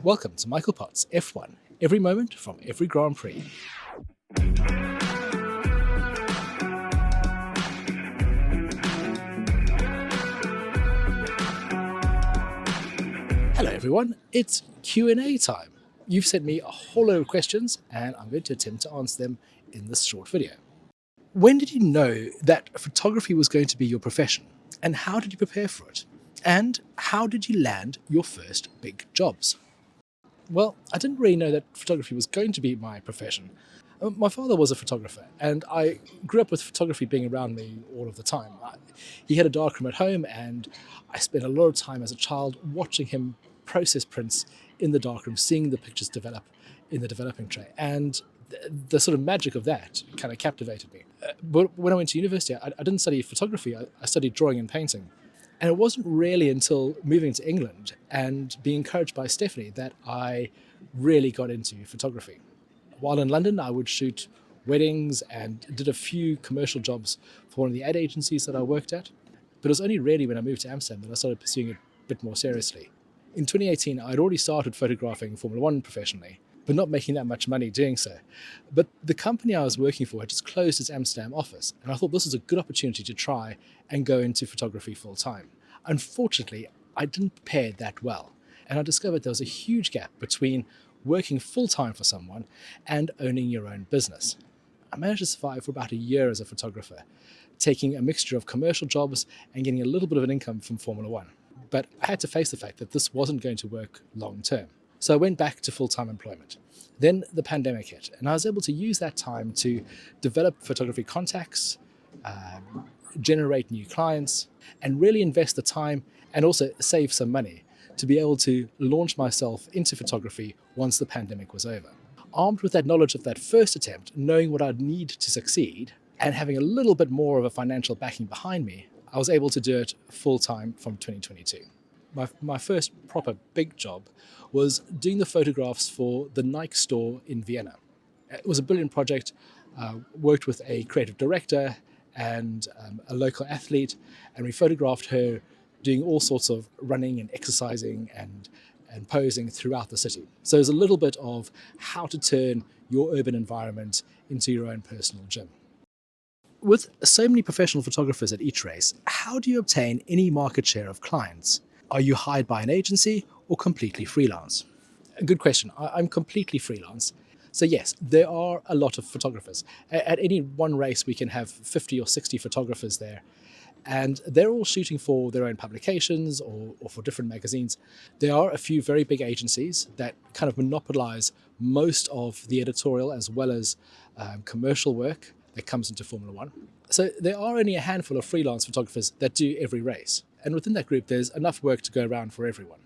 Welcome to Michael POTTS F1, every moment from every Grand Prix. Hello everyone, it's Q&A time. You've sent me a whole load of questions and I'm going to attempt to answer them in this short video. When did you know that photography was going to be your profession? And how did you prepare for it? And how did you land your first big jobs? Well, I didn't really know that photography was going to be my profession. My father was a photographer, and I grew up with photography being around me all of the time. He had a darkroom at home, and I spent a lot of time as a child watching him process prints in the darkroom, seeing the pictures develop in the developing tray. And the sort of magic of that kind of captivated me. But when I went to university, I didn't study photography, I studied drawing and painting. And it wasn't really until moving to England and being encouraged by Stephanie that I really got into photography. While in London, I would shoot weddings and did a few commercial jobs for one of the ad agencies that I worked at. But it was only really when I moved to Amsterdam that I started pursuing it a bit more seriously. In 2018, I'd already started photographing Formula One professionally, but not making that much money doing so. But the company I was working for had just closed its Amsterdam office, and I thought this was a good opportunity to try and go into photography full time. Unfortunately, I didn't prepare that well, and I discovered there was a huge gap between working full time for someone and owning your own business. I managed to survive for about a year as a photographer, taking a mixture of commercial jobs and getting a little bit of an income from Formula One. But I had to face the fact that this wasn't going to work long term. So I went back to full-time employment. Then the pandemic hit, and I was able to use that time to develop photography contacts, generate new clients, and really invest the time and also save some money to be able to launch myself into photography once the pandemic was over. Armed with that knowledge of that first attempt, knowing what I'd need to succeed, and having a little bit more of a financial backing behind me, I was able to do it full-time from 2022. My first proper big job was doing the photographs for the Nike store in Vienna. It was a brilliant project. Worked with a creative director and a local athlete, and we photographed her doing all sorts of running and exercising and posing throughout the city. So there's a little bit of how to turn your urban environment into your own personal gym. With so many professional photographers at each race, how do you obtain any market share of clients? Are you hired by an agency or completely freelance? A good question. I'm completely freelance. So yes, there are a lot of photographers. At any one race, we can have 50 or 60 photographers there. And they're all shooting for their own publications or for different magazines. There are a few very big agencies that kind of monopolize most of the editorial as well as commercial work that comes into Formula One. So there are only a handful of freelance photographers that do every race. And within that group, there's enough work to go around for everyone.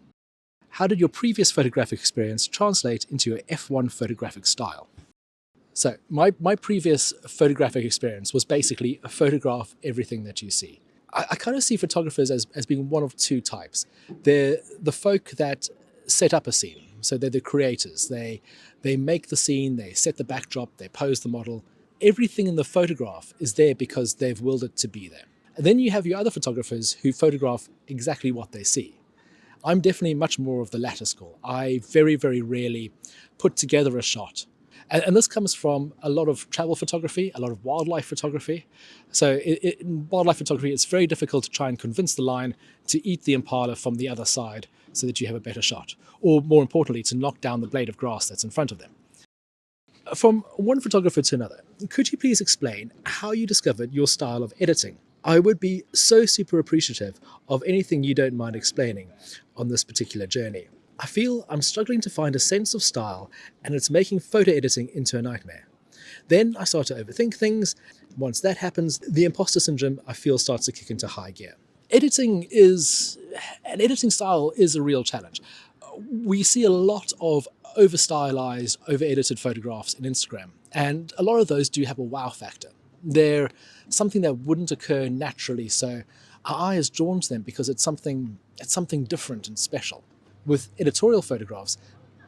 How did your previous photographic experience translate into your F1 photographic style? So my previous photographic experience was basically photograph everything that you see. I kind of see photographers as being one of two types. They're the folk that set up a scene. So they're the creators. They make the scene, they set the backdrop, they pose the model. Everything in the photograph is there because they've willed it to be there. And then you have your other photographers who photograph exactly what they see. I'm definitely much more of the latter school. I very, very rarely put together a shot. And this comes from a lot of travel photography, a lot of wildlife photography. So in wildlife photography, it's very difficult to try and convince the lion to eat the impala from the other side so that you have a better shot. Or more importantly, to knock down the blade of grass that's in front of them. From one photographer to another, could you please explain how you discovered your style of editing? I would be so super appreciative of anything you don't mind explaining on this particular journey. I feel I'm struggling to find a sense of style, and it's making photo editing into a nightmare. Then I start to overthink things. Once that happens, the imposter syndrome I feel starts to kick into high gear. Editing style is a real challenge. We see a lot of over-stylized, over-edited photographs in Instagram, and a lot of those do have a wow factor. They're something that wouldn't occur naturally, so our eye is drawn to them because it's something different and special. With editorial photographs,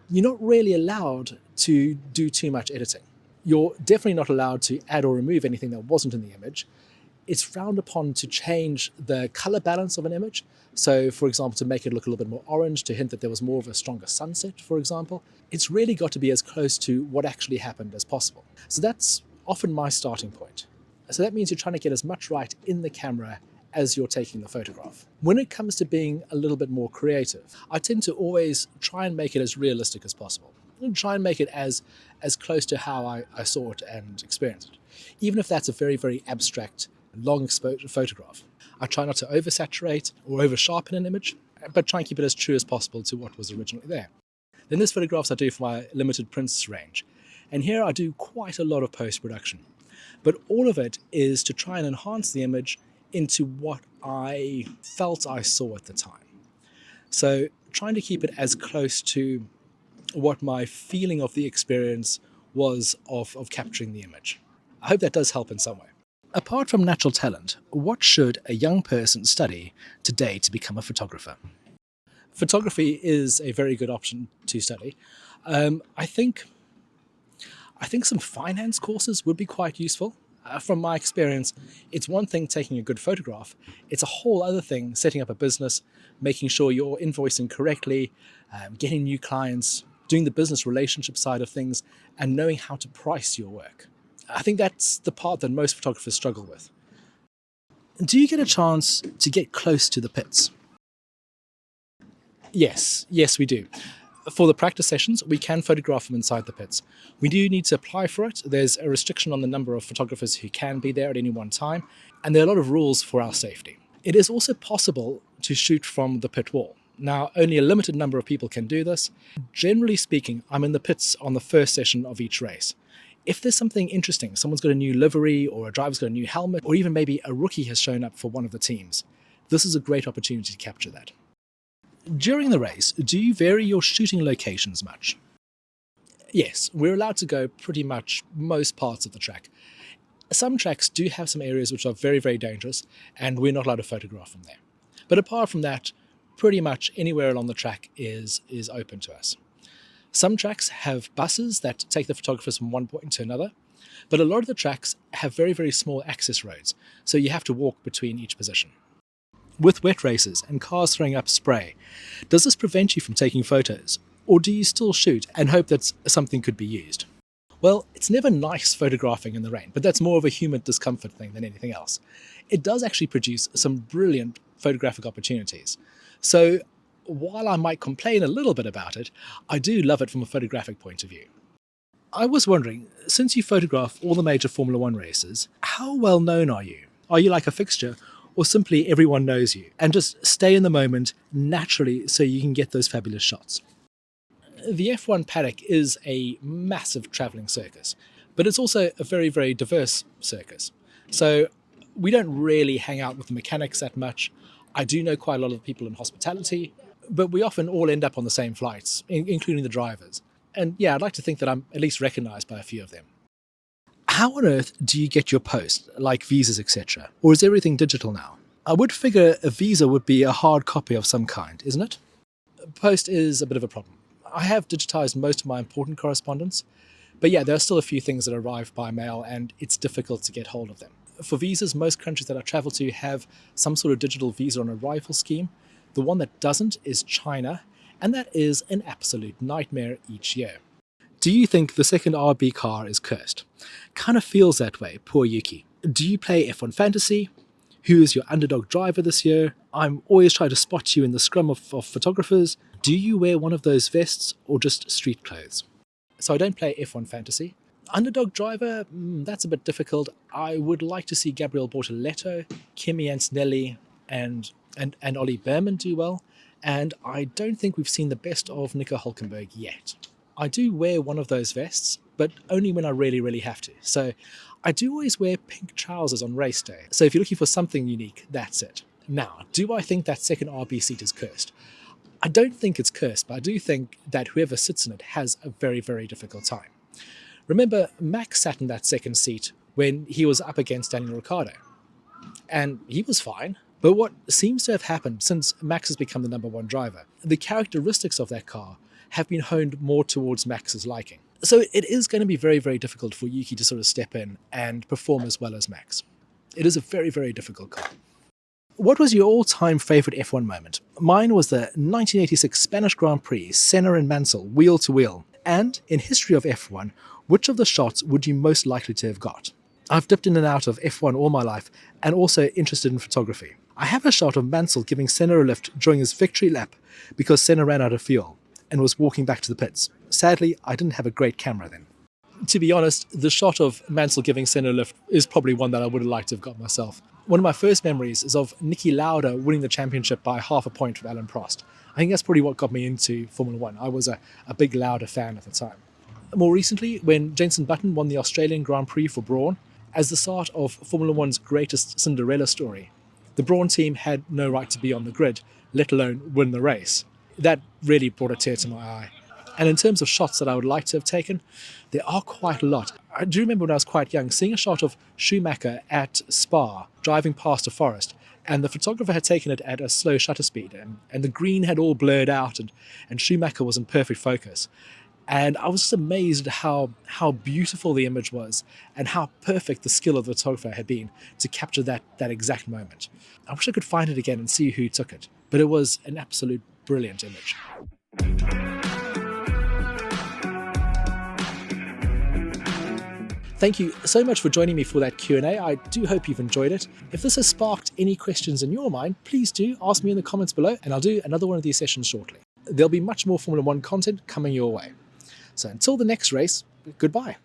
you're not really allowed to do too much editing. You're definitely not allowed to add or remove anything that wasn't in the image. it's frowned upon to change the color balance of an image. So, for example, to make it look a little bit more orange, to hint that there was more of a stronger sunset, for example. It's really got to be as close to what actually happened as possible. So that's often my starting point. So that means you're trying to get as much right in the camera as you're taking the photograph. When it comes to being a little bit more creative, I tend to always try and make it as realistic as possible. And try and make it as close to how I saw it and experienced it. Even if that's a very, very abstract, long exposure photograph. I try not to oversaturate or over-sharpen an image, but try and keep it as true as possible to what was originally there. Then there's photographs I do for my limited prints range. And here I do quite a lot of post-production. But all of it is to try and enhance the image into what I felt I saw at the time. So trying to keep it as close to what my feeling of the experience was of capturing the image. I hope that does help in some way. Apart from natural talent, what should a young person study today to become a photographer? Photography is a very good option to study. I think some finance courses would be quite useful. From my experience, it's one thing taking a good photograph. It's a whole other thing setting up a business, making sure you're invoicing correctly, getting new clients, doing the business relationship side of things, and knowing how to price your work. I think that's the part that most photographers struggle with. Do you get a chance to get close to the pits? Yes, we do. For the practice sessions, we can photograph them inside the pits. We do need to apply for it. There's a restriction on the number of photographers who can be there at any one time, and there are a lot of rules for our safety. It is also possible to shoot from the pit wall. Now, only a limited number of people can do this. Generally speaking, I'm in the pits on the first session of each race. If there's something interesting, someone's got a new livery or a driver's got a new helmet, or even maybe a rookie has shown up for one of the teams, this is a great opportunity to capture that. During the race, do you vary your shooting locations much? Yes, we're allowed to go pretty much most parts of the track. Some tracks do have some areas which are very, very dangerous, and we're not allowed to photograph from there. But apart from that, pretty much anywhere along the track is open to us. Some tracks have buses that take the photographers from one point to another, but a lot of the tracks have very, very small access roads, so you have to walk between each position. With wet races and cars throwing up spray, does this prevent you from taking photos, or do you still shoot and hope that something could be used? Well, it's never nice photographing in the rain, but that's more of a human discomfort thing than anything else. It does actually produce some brilliant photographic opportunities. So while I might complain a little bit about it, I do love it from a photographic point of view. I was wondering, since you photograph all the major Formula One races, how well known are you? Are you like a fixture, or simply everyone knows you and just stay in the moment naturally so you can get those fabulous shots? The F1 paddock is a massive travelling circus, but it's also a very, very diverse circus. So we don't really hang out with the mechanics that much. I do know quite a lot of people in hospitality, but we often all end up on the same flights, including the drivers. And yeah, I'd like to think that I'm at least recognised by a few of them. How on earth do you get your post, like visas, etc.? Or is everything digital now? I would figure a visa would be a hard copy of some kind, isn't it? Post is a bit of a problem. I have digitised most of my important correspondence, but yeah, there are still a few things that arrive by mail and it's difficult to get hold of them. For visas, most countries that I travel to have some sort of digital visa on arrival scheme. The one that doesn't is China, and that is an absolute nightmare each year. Do you think the second RB car is cursed? Kind of feels that way, poor Yuki. Do you play F1 Fantasy? Who is your underdog driver this year? I'm always trying to spot you in the scrum of photographers. Do you wear one of those vests or just street clothes? So I don't play F1 Fantasy. Underdog driver, that's a bit difficult. I would like to see Gabriel Bortoleto, Kimi Antonelli, and Ollie Behrman do well. And I don't think we've seen the best of Nico Hülkenberg yet. I do wear one of those vests, but only when I really, really have to. So I do always wear pink trousers on race day. So if you're looking for something unique, that's it. Now, do I think that second RB seat is cursed? I don't think it's cursed, but I do think that whoever sits in it has a very, very difficult time. Remember, Max sat in that second seat when he was up against Daniel Ricciardo. And he was fine. But what seems to have happened since Max has become the number one driver, the characteristics of that car have been honed more towards Max's liking. So it is going to be very, very difficult for Yuki to sort of step in and perform as well as Max. It is a very, very difficult car. What was your all-time favourite F1 moment? Mine was the 1986 Spanish Grand Prix, Senna and Mansell, wheel to wheel. And in history of F1, which of the shots would you most likely to have got? I've dipped in and out of F1 all my life and also interested in photography. I have a shot of Mansell giving Senna a lift during his victory lap because Senna ran out of fuel and was walking back to the pits. Sadly, I didn't have a great camera then. To be honest, the shot of Mansell giving Senna a lift is probably one that I would have liked to have got myself. One of my first memories is of Niki Lauda winning the championship by half a point with Alan Prost. I think that's probably what got me into Formula One. I was a big Lauda fan at the time. More recently, when Jenson Button won the Australian Grand Prix for Brawn, as the start of Formula One's greatest Cinderella story, the Brawn team had no right to be on the grid, let alone win the race. That really brought a tear to my eye. And in terms of shots that I would like to have taken, there are quite a lot. I do remember when I was quite young, seeing a shot of Schumacher at Spa, driving past a forest, and the photographer had taken it at a slow shutter speed, and the green had all blurred out, and Schumacher was in perfect focus. And I was just amazed at how beautiful the image was, and how perfect the skill of the photographer had been to capture that exact moment. I wish I could find it again and see who took it, but it was an absolute brilliant image. Thank you so much for joining me for that Q&A. I do hope you've enjoyed it. If this has sparked any questions in your mind, please do ask me in the comments below, and I'll do another one of these sessions shortly. There'll be much more Formula One content coming your way. So until the next race, goodbye.